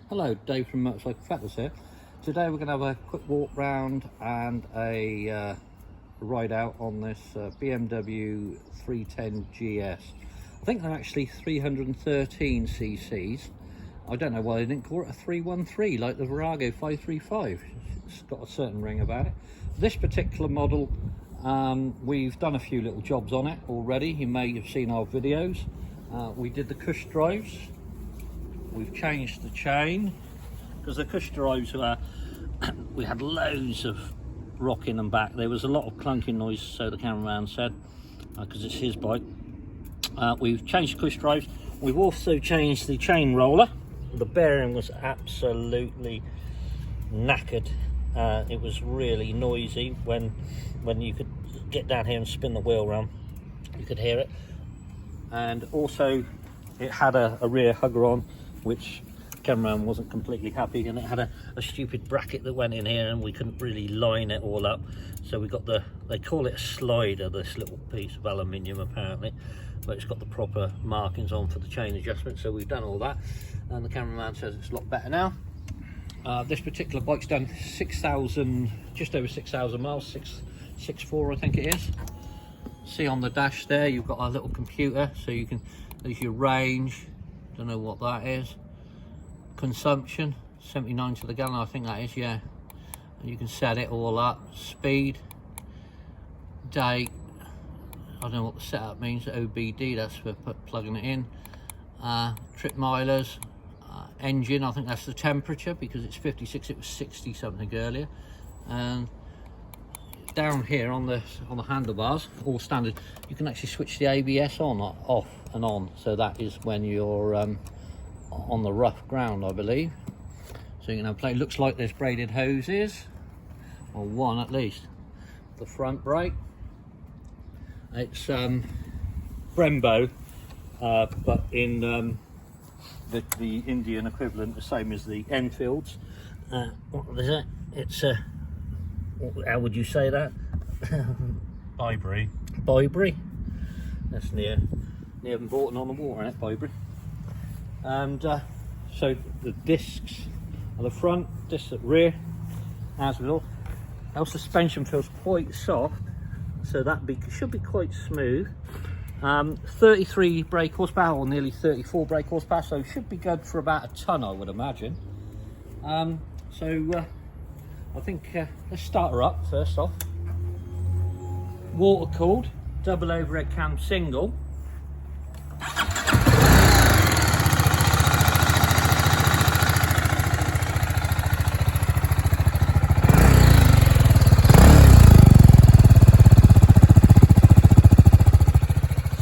Hello, Dave from Motorcycle Fetters here. Today we're going to have a quick walk round and a ride out on this BMW 310GS. I think they're actually 313 cc's. I don't know why they didn't call it a 313 like the Virago 535. It's got a certain ring about it. This particular model, we've done a few little jobs on it already. You may have seen our videos. We did the Cush drives. We've changed the chain because the Cush drives were we had loads of rocking them back. There was a lot of clunking noise, so the cameraman said, because it's his bike. We've changed the Cush drives. We've also changed the chain roller. The bearing was absolutely knackered. It was really noisy when you could get down here and spin the wheel around. You could hear it. And also it had a rear hugger on, which Camerman wasn't completely happy, and it had a stupid bracket that went in here and we couldn't really line it all up, so we got they call it a slider, this little piece of aluminium apparently, but it's got the proper markings on for the chain adjustment, so we've done all that, and the cameraman says it's a lot better now. This particular bike's done 6,000, just over 6,000 miles, 664 I think it is. See on the dash there you've got a little computer, so you can, there's your range, don't know what that is, consumption 79 to the gallon I think that is, yeah, and you can set it all up, speed, date, I don't know what the setup means, OBD, that's for plugging it in, trip milers, engine, I think that's the temperature because it's 56, it was 60 something earlier, and down here on the handlebars, all standard, you can actually switch the ABS on, off and on, so that is when you're on the rough ground, I believe. So you can have play. Looks like there's braided hoses, or one at least. The front brake, it's Brembo, but in the Indian equivalent, the same as the Enfields. What is it? It's how would you say that? Bybury. Bybury. That's near Bolton on the water, isn't it, Bybury? And so the discs at the front, discs at the rear, as well. Our suspension feels quite soft, so that should be quite smooth. 33 brake horsepower, or nearly 34 brake horsepower, so should be good for about a ton, I would imagine. I think let's start her up first off. Water cooled, double overhead cam single.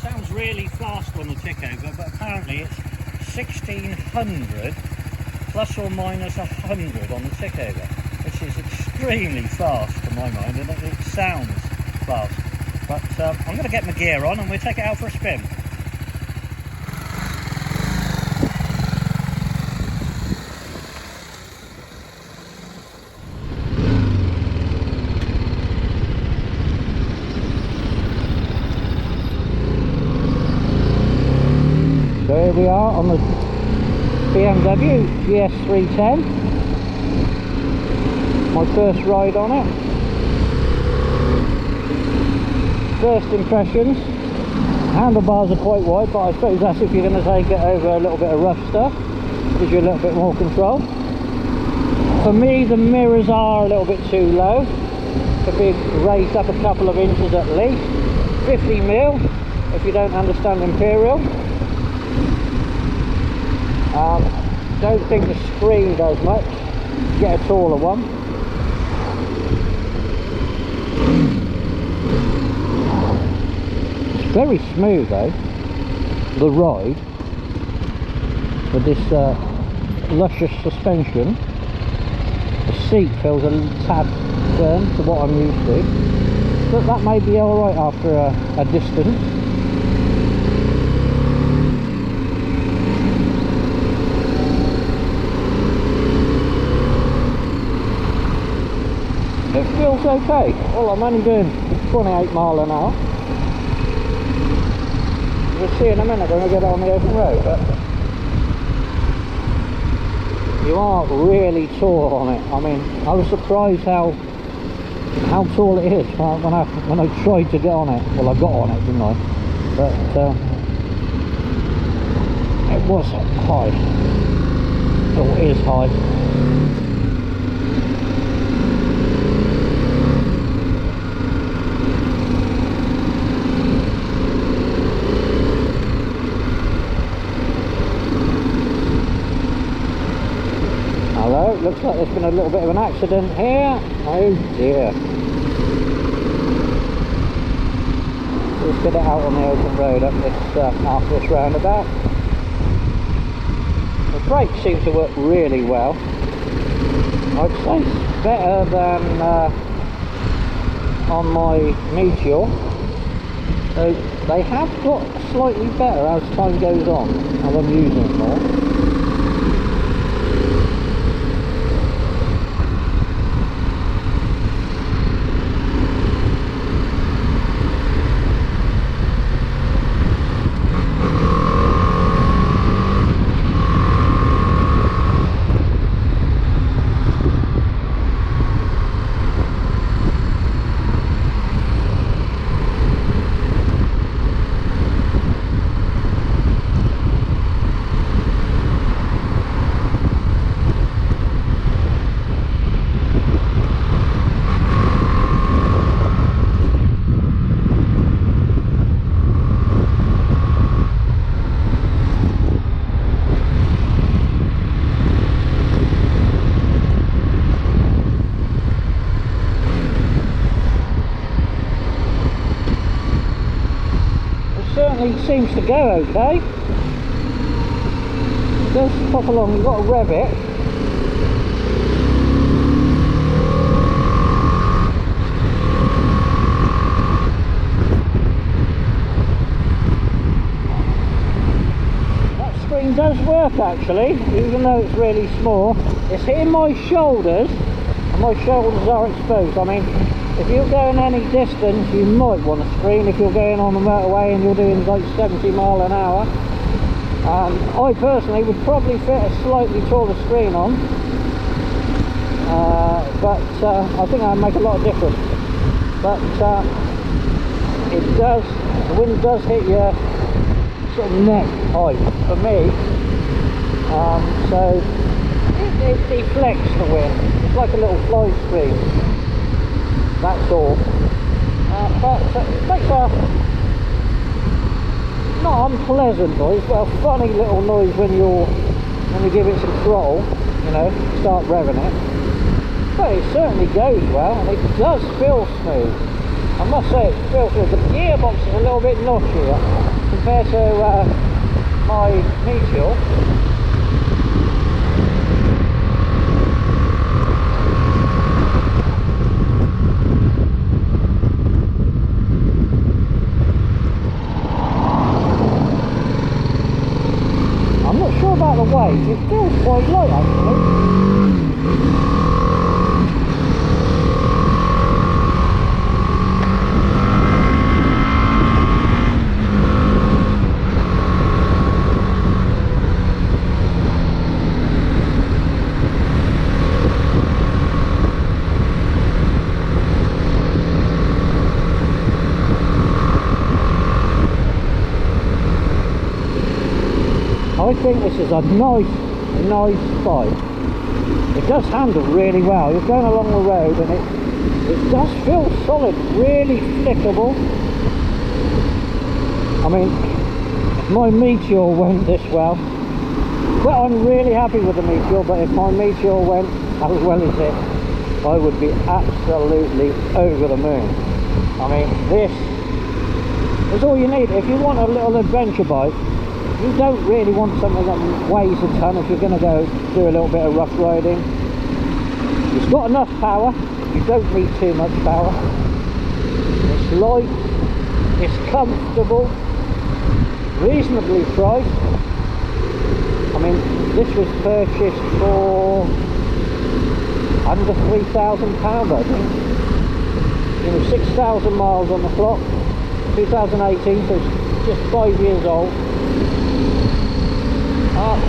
Sounds really fast on the tick over, but apparently it's 1600 plus or minus 100 on the tick over, which is extremely fast to my mind, and it sounds fast. But I'm going to get my gear on and we'll take it out for a spin. So here we are on the BMW GS310. My first ride on it. First impressions, handlebars are quite wide, but I suppose that's if you're going to take it over a little bit of rough stuff, gives you a little bit more control. For me, the mirrors are a little bit too low, could be raised up a couple of inches at least. 50mm if you don't understand Imperial. Don't think the screen does much, get a taller one. Very smooth though, the ride, with this luscious suspension. The seat feels a tad firm to what I'm used to, but that may be alright after a distance. It feels okay. Well, I'm only doing 28 mile an hour. We'll see in a minute when we get on the open road, but you are really tall on it. I mean, I was surprised how tall it is when I tried to get on it. Well, I got on it, didn't I? But it was high. Or is high. Hello, looks like there's been a little bit of an accident here. Oh dear. Let's get it out on the open road up this after this roundabout. The brakes seem to work really well. I'd say it's better than on my Meteor. So they have got slightly better as time goes on, as I'm using it more. Seems to go okay. It does pop along, you've got to rev it. That screen does work actually, even though it's really small. It's hitting my shoulders, and my shoulders are exposed. I mean, if you're going any distance, you might want a screen if you're going on the motorway and you're doing like 70 miles an hour. I personally would probably fit a slightly taller screen on, but I think that would make a lot of difference. But it does, the wind does hit your sort of neck height for me, so it deflects the wind. It's like a little fly screen. That's all. But it makes a not unpleasant noise, but a funny little noise when you give it some throttle, you know, start revving it. But it certainly goes well, and it does feel smooth. I must say it feels smooth. The gearbox is a little bit notchier compared to my Meteor. About the weight, it feels quite light actually. I think this is a nice bike. It does handle really well. You're going along the road and it does feel solid, really flickable. I mean, if my Meteor went this well, I'm really happy with the Meteor, but if my Meteor went as well as it, I would be absolutely over the moon. I mean, this is all you need. If you want a little adventure bike, you don't really want something that weighs a ton if you're going to go do a little bit of rough riding. It's got enough power, you don't need too much power. It's light, it's comfortable, reasonably priced. I mean, this was purchased for under £3,000, I think. You know, 6,000 miles on the clock, 2018, so it's just 5 years old.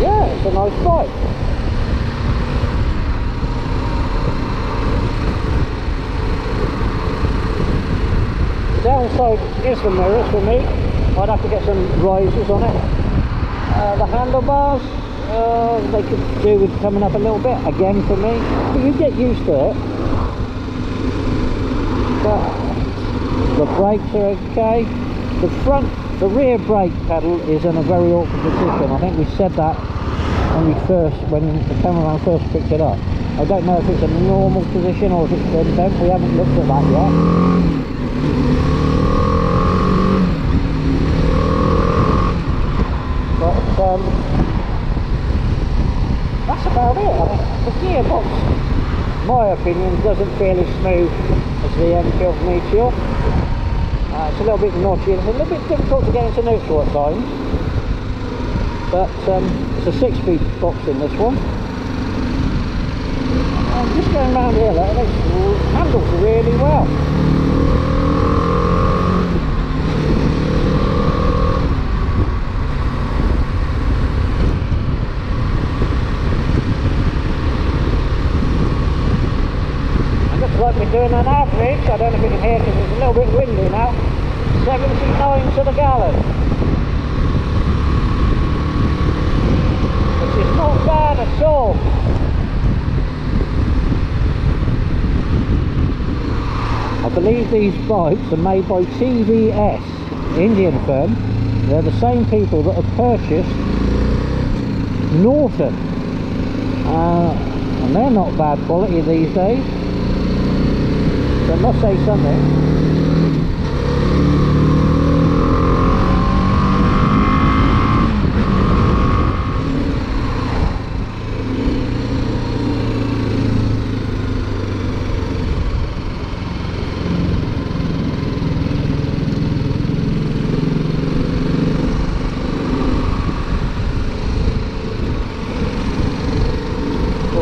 Yeah, it's a nice bike. downside is the mirrors for me. I'd have to get some risers on it. The handlebars, they could do with coming up a little bit again for me, but you get used to it. But the brakes are okay. The rear brake pedal is in a very awkward position. I think we said that when the cameraman first picked it up. I don't know if it's a normal position or if it's been bent. We haven't looked at that yet. But that's about it. I mean, the gearbox, in my opinion, doesn't feel as smooth as the Enfield Meteor. It's a little bit notchy, it's a little bit difficult to get into neutral at times. But it's a 6-speed box in this one. I'm just going around here, look, it handles really well. Like we're doing an average, I don't know if you can hear because it's a little bit windy now, 79 to the gallon, which is not bad at all. I believe these bikes are made by TVS, Indian firm. They're the same people that have purchased Norton, and they're not bad quality these days. I must say something.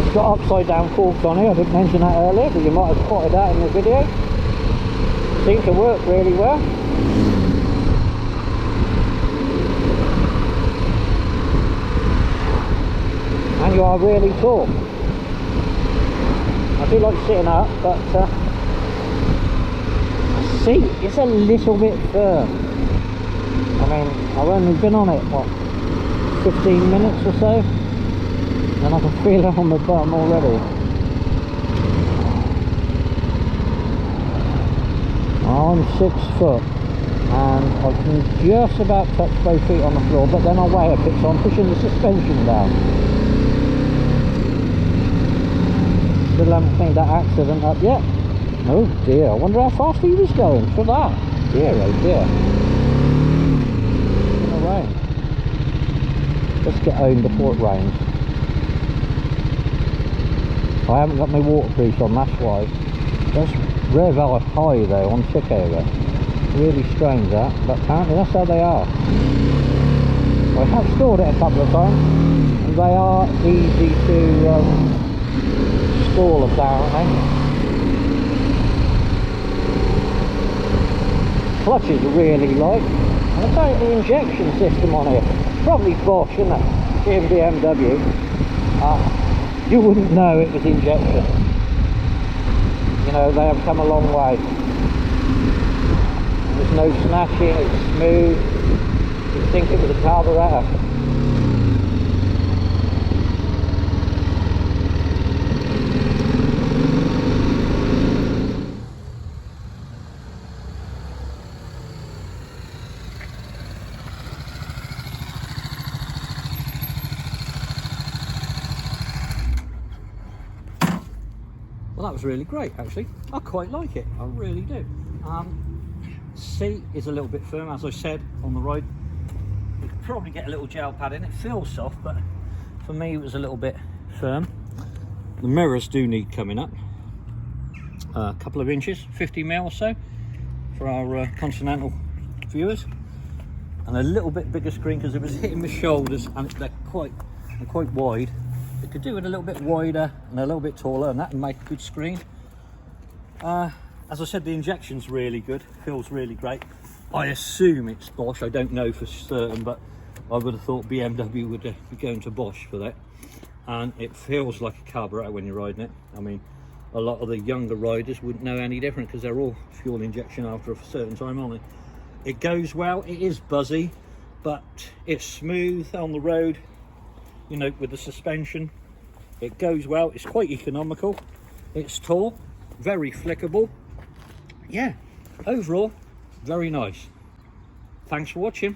It's got upside down forks on here. I didn't mention that earlier, but you might have spotted that in the video. Seems to work really well. And you are really tall. I do like sitting up, but the seat is a little bit firm. I mean, I've only been on it, what, 15 minutes or so, and I can feel it on the bottom already. I'm 6 foot and I can just about touch both feet on the floor, but then I weigh a bit, so I'm pushing the suspension down. Still haven't cleaned that accident up yet. Oh dear, I wonder how fast he was going for that. Dear, oh dear. It's gonna rain. Let's get home before it rains. I haven't got my waterproof on, that's why. That's rev high though on tick over. Really strange that, but apparently that's how they are. I have stored it a couple of times and they are easy to stall apparently. Clutch is really light, and I tell you, the injection system on here, probably Bosch, isn't it? In BMW, you wouldn't know it was injection. You know, they have come a long way. There's no snatching, it's smooth. You'd think it was a carburettor. Well, that was really great actually. I quite like it, I really do. Seat is a little bit firm, as I said on the ride. You could probably get a little gel pad in. It feels soft, but for me it was a little bit firm. The mirrors do need coming up a couple of inches, 50mm or so for our continental viewers, and a little bit bigger screen because it was hitting my shoulders and they're quite wide. It could do it a little bit wider and a little bit taller, and that would make a good screen. As I said, the injection's really good, feels really great. I assume it's Bosch, I don't know for certain, but I would have thought BMW would be going to Bosch for that. And it feels like a carburettor when you're riding it. I mean, a lot of the younger riders wouldn't know any different because they're all fuel injection after a certain time on it. It goes well, it is buzzy, but it's smooth on the road, you know, with the suspension. It goes well, it's quite economical, it's tall, very flickable. Yeah, overall, very nice. Thanks for watching.